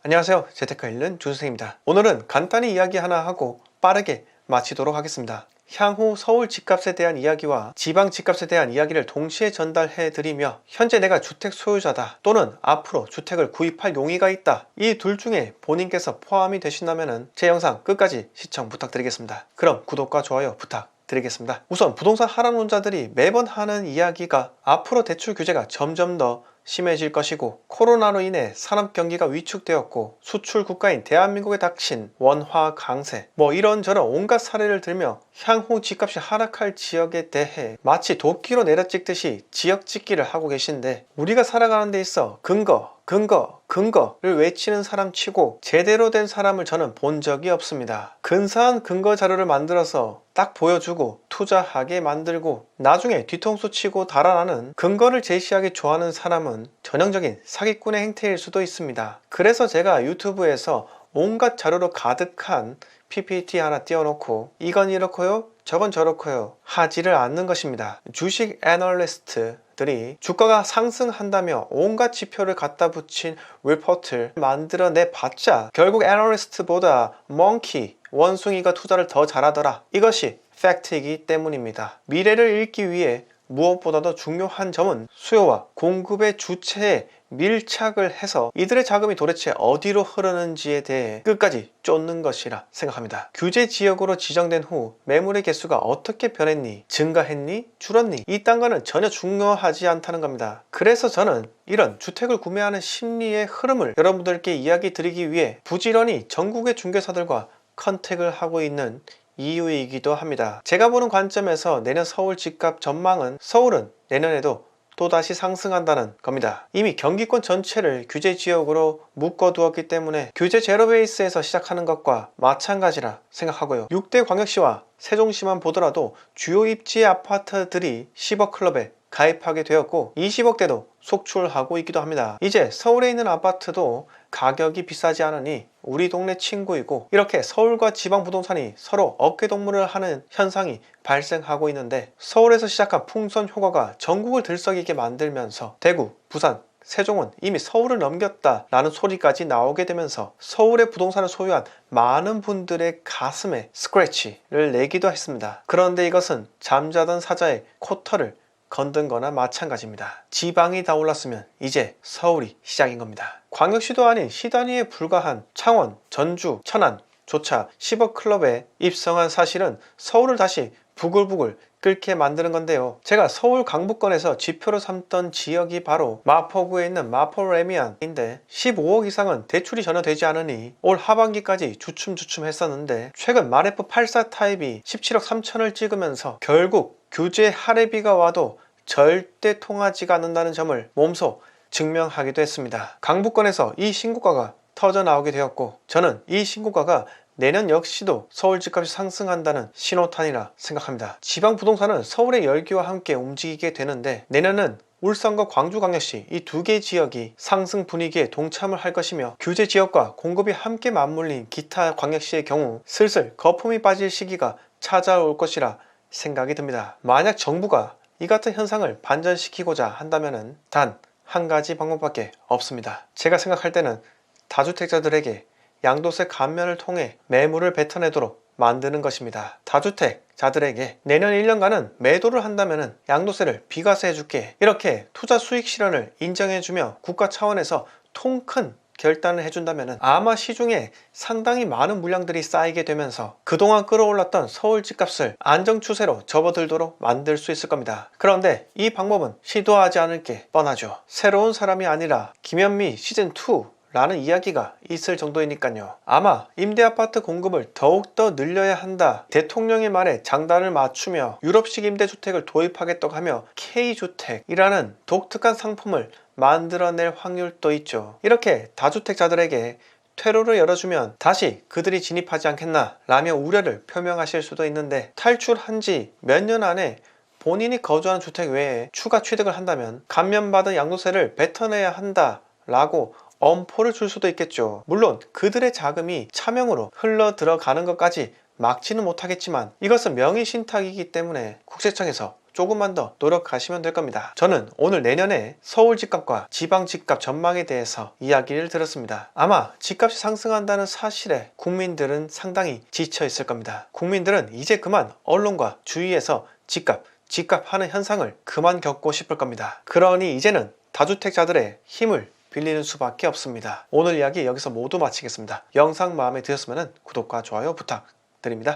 안녕하세요. 재테크 읽는 조선생입니다. 오늘은 간단히 이야기 하나 하고 빠르게 마치도록 하겠습니다. 향후 서울 집값에 대한 이야기와 지방 집값에 대한 이야기를 동시에 전달해 드리며 현재 내가 주택 소유자다 또는 앞으로 주택을 구입할 용의가 있다, 이 둘 중에 본인께서 포함이 되신다면 제 영상 끝까지 시청 부탁드리겠습니다. 그럼 구독과 좋아요 부탁드리겠습니다. 우선 부동산 하락론자들이 매번 하는 이야기가 앞으로 대출 규제가 점점 더 심해질 것이고, 코로나로 인해 산업 경기가 위축되었고 수출 국가인 대한민국에 닥친 원화 강세, 이런저런 온갖 사례를 들며 향후 집값이 하락할 지역에 대해 마치 도끼로 내려찍듯이 지역 찍기를 하고 계신데, 우리가 살아가는 데 있어 근거를 외치는 사람 치고 제대로 된 사람을 저는 본 적이 없습니다. 근사한 근거 자료를 만들어서 딱 보여주고 투자하게 만들고 나중에 뒤통수 치고 달아나는 근거를 제시하기 좋아하는 사람은 전형적인 사기꾼의 행태일 수도 있습니다. 그래서 제가 유튜브에서 온갖 자료로 가득한 PPT 하나 띄워놓고 이건 이렇고요 저건 저렇고요 하지를 않는 것입니다. 주식 애널리스트들이 주가가 상승한다며 온갖 지표를 갖다 붙인 리포트를 만들어내 봤자 결국 애널리스트보다 멍키 원숭이가 투자를 더 잘하더라, 이것이 팩트이기 때문입니다. 미래를 읽기 위해 무엇보다도 중요한 점은 수요와 공급의 주체에 밀착을 해서 이들의 자금이 도대체 어디로 흐르는지에 대해 끝까지 쫓는 것이라 생각합니다. 규제 지역으로 지정된 후 매물의 개수가 어떻게 변했니? 증가했니? 줄었니? 이딴 거는 전혀 중요하지 않다는 겁니다. 그래서 저는 이런 주택을 구매하는 심리의 흐름을 여러분들께 이야기 드리기 위해 부지런히 전국의 중개사들과 컨택을 하고 있는 이유이기도 합니다. 제가 보는 관점에서 내년 서울 집값 전망은 서울은 내년에도 또다시 상승한다는 겁니다. 이미 경기권 전체를 규제 지역으로 묶어두었기 때문에 규제 제로 베이스에서 시작하는 것과 마찬가지라 생각하고요. 6대 광역시와 세종시만 보더라도 주요 입지의 아파트들이 10억 클럽에 가입하게 되었고 20억대도 속출하고 있기도 합니다. 이제 서울에 있는 아파트도 가격이 비싸지 않으니 우리 동네 친구이고, 이렇게 서울과 지방 부동산이 서로 어깨동무를 하는 현상이 발생하고 있는데, 서울에서 시작한 풍선 효과가 전국을 들썩이게 만들면서 대구, 부산, 세종은 이미 서울을 넘겼다 라는 소리까지 나오게 되면서 서울의 부동산을 소유한 많은 분들의 가슴에 스크래치를 내기도 했습니다. 그런데 이것은 잠자던 사자의 코털을 건든 거나 마찬가지입니다. 지방이 다 올랐으면 이제 서울이 시작인 겁니다. 광역시도 아닌 시 단위에 불과한 창원, 전주, 천안조차 10억 클럽에 입성한 사실은 서울을 다시 부글부글 끓게 만드는 건데요. 제가 서울 강북권에서 지표로 삼던 지역이 바로 마포구에 있는 마포레미안인데 15억 이상은 대출이 전혀 되지 않으니 올 하반기까지 주춤주춤 했었는데, 최근 마레프 84 타입이 17억 3천을 찍으면서 결국 규제 할애비가 와도 절대 통하지가 않는다는 점을 몸소 증명하기도 했습니다. 강북권에서 이 신고가가 터져 나오게 되었고, 저는 이 신고가가 내년 역시도 서울 집값이 상승한다는 신호탄이라 생각합니다. 지방 부동산은 서울의 열기와 함께 움직이게 되는데, 내년은 울산과 광주광역시 이 두 개 지역이 상승 분위기에 동참을 할 것이며, 규제 지역과 공급이 함께 맞물린 기타 광역시의 경우 슬슬 거품이 빠질 시기가 찾아올 것이라 생각이 듭니다. 만약 정부가 이 같은 현상을 반전시키고자 한다면 단 한 가지 방법밖에 없습니다. 제가 생각할 때는 다주택자들에게 양도세 감면을 통해 매물을 뱉어내도록 만드는 것입니다. 다주택자들에게 내년 1년간은 매도를 한다면 양도세를 비과세해 줄게, 이렇게 투자 수익 실현을 인정해주며 국가 차원에서 통 큰 결단을 해준다면 아마 시중에 상당히 많은 물량들이 쌓이게 되면서 그동안 끌어올랐던 서울 집값을 안정추세로 접어들도록 만들 수 있을 겁니다. 그런데 이 방법은 시도하지 않을 게 뻔하죠. 새로운 사람이 아니라 김현미 시즌2 라는 이야기가 있을 정도이니까요. 아마 임대아파트 공급을 더욱더 늘려야 한다, 대통령의 말에 장단을 맞추며 유럽식 임대주택을 도입하겠다고 하며 K주택이라는 독특한 상품을 만들어낼 확률도 있죠. 이렇게 다주택자들에게 퇴로를 열어주면 다시 그들이 진입하지 않겠나 라며 우려를 표명하실 수도 있는데, 탈출한 지 몇 년 안에 본인이 거주하는 주택 외에 추가 취득을 한다면 감면받은 양도세를 뱉어내야 한다 라고 엄포를 줄 수도 있겠죠. 물론 그들의 자금이 차명으로 흘러 들어가는 것까지 막지는 못하겠지만 이것은 명의신탁이기 때문에 국세청에서 조금만 더 노력하시면 될 겁니다. 저는 오늘 내년에 서울 집값과 지방 집값 전망에 대해서 이야기를 들었습니다. 아마 집값이 상승한다는 사실에 국민들은 상당히 지쳐 있을 겁니다. 국민들은 이제 그만 언론과 주위에서 집값 하는 현상을 그만 겪고 싶을 겁니다. 그러니 이제는 다주택자들의 힘을 빌리는 수밖에 없습니다. 오늘 이야기 여기서 모두 마치겠습니다. 영상 마음에 드셨으면 구독과 좋아요 부탁드립니다.